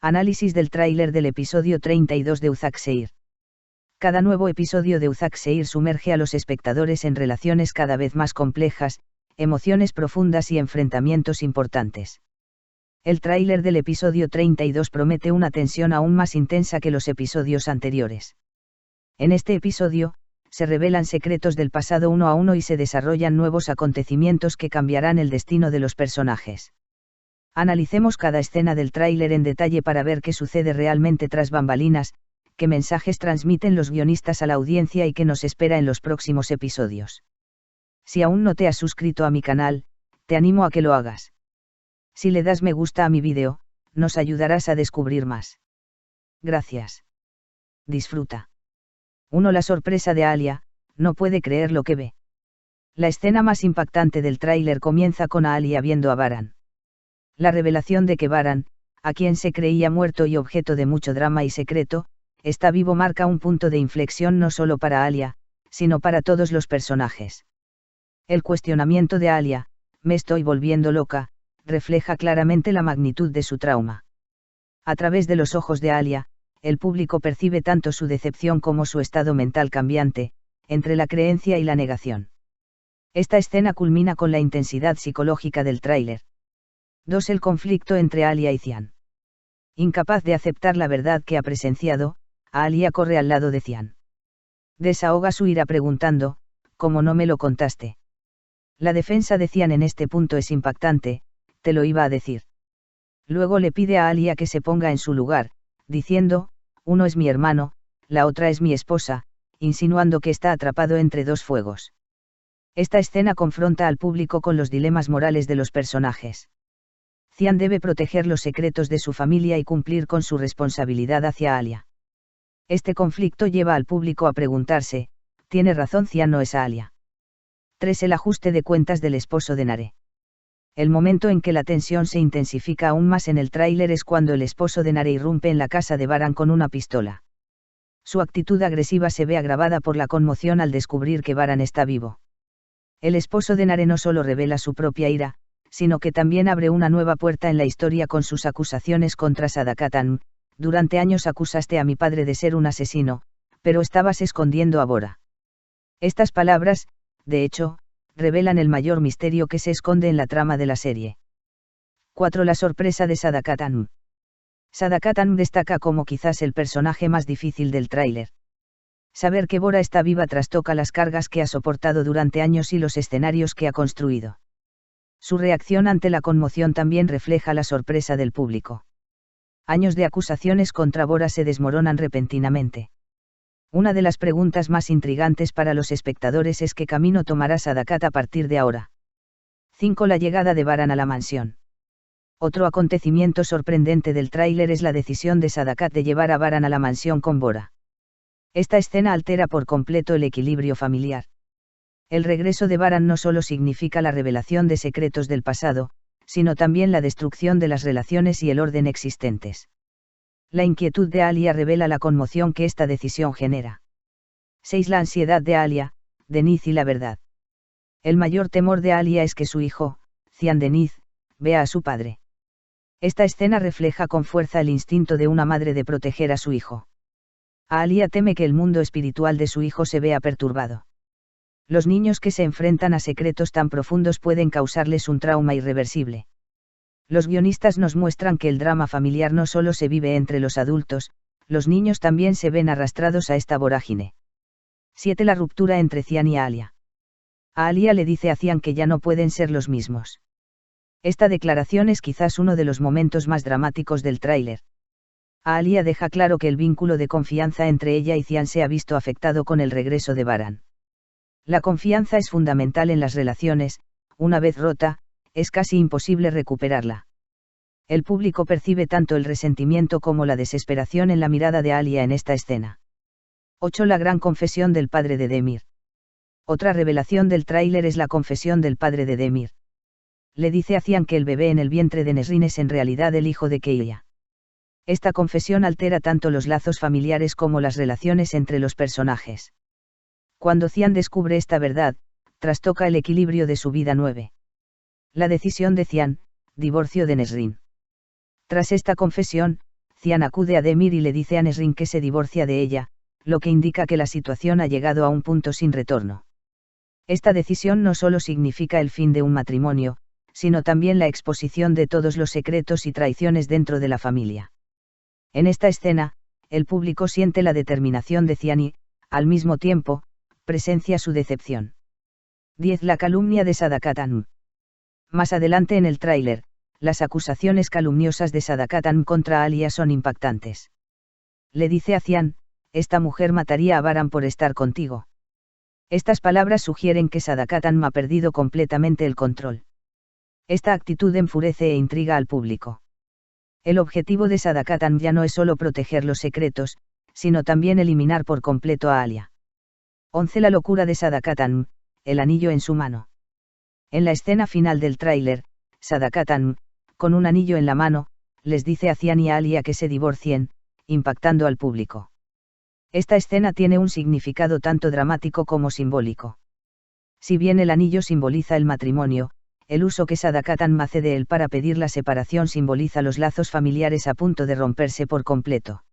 Análisis del tráiler del episodio 32 de Uzak-Seir. Cada nuevo episodio de Uzak-Seir sumerge a los espectadores en relaciones cada vez más complejas, emociones profundas y enfrentamientos importantes. El tráiler del episodio 32 promete una tensión aún más intensa que los episodios anteriores. En este episodio, se revelan secretos del pasado uno a uno y se desarrollan nuevos acontecimientos que cambiarán el destino de los personajes. Analicemos cada escena del tráiler en detalle para ver qué sucede realmente tras bambalinas, qué mensajes transmiten los guionistas a la audiencia y qué nos espera en los próximos episodios. Si aún no te has suscrito a mi canal, te animo a que lo hagas. Si le das me gusta a mi vídeo, nos ayudarás a descubrir más. Gracias. Disfruta. 1. La sorpresa de Alia, no puede creer lo que ve. La escena más impactante del tráiler comienza con Alia viendo a Baran. La revelación de que Baran, a quien se creía muerto y objeto de mucho drama y secreto, está vivo marca un punto de inflexión no solo para Alia, sino para todos los personajes. El cuestionamiento de Alia, me estoy volviendo loca, refleja claramente la magnitud de su trauma. A través de los ojos de Alia, el público percibe tanto su decepción como su estado mental cambiante, entre la creencia y la negación. Esta escena culmina con la intensidad psicológica del tráiler. 2. El conflicto entre Alia y Cian. Incapaz de aceptar la verdad que ha presenciado, Alia corre al lado de Cian. Desahoga su ira preguntando, ¿cómo no me lo contaste? La defensa de Cian en este punto es impactante, te lo iba a decir. Luego le pide a Alia que se ponga en su lugar, diciendo, uno es mi hermano, la otra es mi esposa, insinuando que está atrapado entre dos fuegos. Esta escena confronta al público con los dilemas morales de los personajes. Cian debe proteger los secretos de su familia y cumplir con su responsabilidad hacia Alia. Este conflicto lleva al público a preguntarse, ¿tiene razón Cian o es Alia? 3. El ajuste de cuentas del esposo de Nare. El momento en que la tensión se intensifica aún más en el tráiler es cuando el esposo de Nare irrumpe en la casa de Baran con una pistola. Su actitud agresiva se ve agravada por la conmoción al descubrir que Baran está vivo. El esposo de Nare no solo revela su propia ira, sino que también abre una nueva puerta en la historia con sus acusaciones contra Sadakatan. Durante años acusaste a mi padre de ser un asesino, pero estabas escondiendo a Bora. Estas palabras, de hecho, revelan el mayor misterio que se esconde en la trama de la serie. 4. La sorpresa de Sadakatan. Sadakatan destaca como quizás el personaje más difícil del tráiler. Saber que Bora está viva trastoca las cargas que ha soportado durante años y los escenarios que ha construido. Su reacción ante la conmoción también refleja la sorpresa del público. Años de acusaciones contra Bora se desmoronan repentinamente. Una de las preguntas más intrigantes para los espectadores es qué camino tomará Sadakat a partir de ahora. 5. La llegada de Baran a la mansión. Otro acontecimiento sorprendente del tráiler es la decisión de Sadakat de llevar a Baran a la mansión con Bora. Esta escena altera por completo el equilibrio familiar. El regreso de Baran no solo significa la revelación de secretos del pasado, sino también la destrucción de las relaciones y el orden existentes. La inquietud de Alia revela la conmoción que esta decisión genera. 6. La ansiedad de Alia, Deniz y la verdad. El mayor temor de Alia es que su hijo, Cian Deniz, vea a su padre. Esta escena refleja con fuerza el instinto de una madre de proteger a su hijo. Alia teme que el mundo espiritual de su hijo se vea perturbado. Los niños que se enfrentan a secretos tan profundos pueden causarles un trauma irreversible. Los guionistas nos muestran que el drama familiar no solo se vive entre los adultos, los niños también se ven arrastrados a esta vorágine. 7. La ruptura entre Cian y Alia. Alia le dice a Cian que ya no pueden ser los mismos. Esta declaración es quizás uno de los momentos más dramáticos del tráiler. Alia deja claro que el vínculo de confianza entre ella y Cian se ha visto afectado con el regreso de Baran. La confianza es fundamental en las relaciones, una vez rota, es casi imposible recuperarla. El público percibe tanto el resentimiento como la desesperación en la mirada de Alia en esta escena. 8. La gran confesión del padre de Demir. Otra revelación del tráiler es la confesión del padre de Demir. Le dice a Cian que el bebé en el vientre de Nesrin es en realidad el hijo de Keiya. Esta confesión altera tanto los lazos familiares como las relaciones entre los personajes. Cuando Cian descubre esta verdad, trastoca el equilibrio de su vida. 9. La decisión de Cian, divorcio de Nesrin. Tras esta confesión, Cian acude a Demir y le dice a Nesrin que se divorcia de ella, lo que indica que la situación ha llegado a un punto sin retorno. Esta decisión no solo significa el fin de un matrimonio, sino también la exposición de todos los secretos y traiciones dentro de la familia. En esta escena, el público siente la determinación de Cian y, al mismo tiempo, presencia su decepción. 10. La calumnia de Sadakat Hanum. Más adelante en el tráiler, las acusaciones calumniosas de Sadakat Hanum contra Alia son impactantes. Le dice a Cian: esta mujer mataría a Baran por estar contigo. Estas palabras sugieren que Sadakat Hanum ha perdido completamente el control. Esta actitud enfurece e intriga al público. El objetivo de Sadakat Hanum ya no es solo proteger los secretos, sino también eliminar por completo a Alia. 11. La locura de Sadakat Hanum, el anillo en su mano. En la escena final del tráiler, Sadakat Hanum, con un anillo en la mano, les dice a Cian y a Alia que se divorcien, impactando al público. Esta escena tiene un significado tanto dramático como simbólico. Si bien el anillo simboliza el matrimonio, el uso que Sadakat Hanum hace de él para pedir la separación simboliza los lazos familiares a punto de romperse por completo.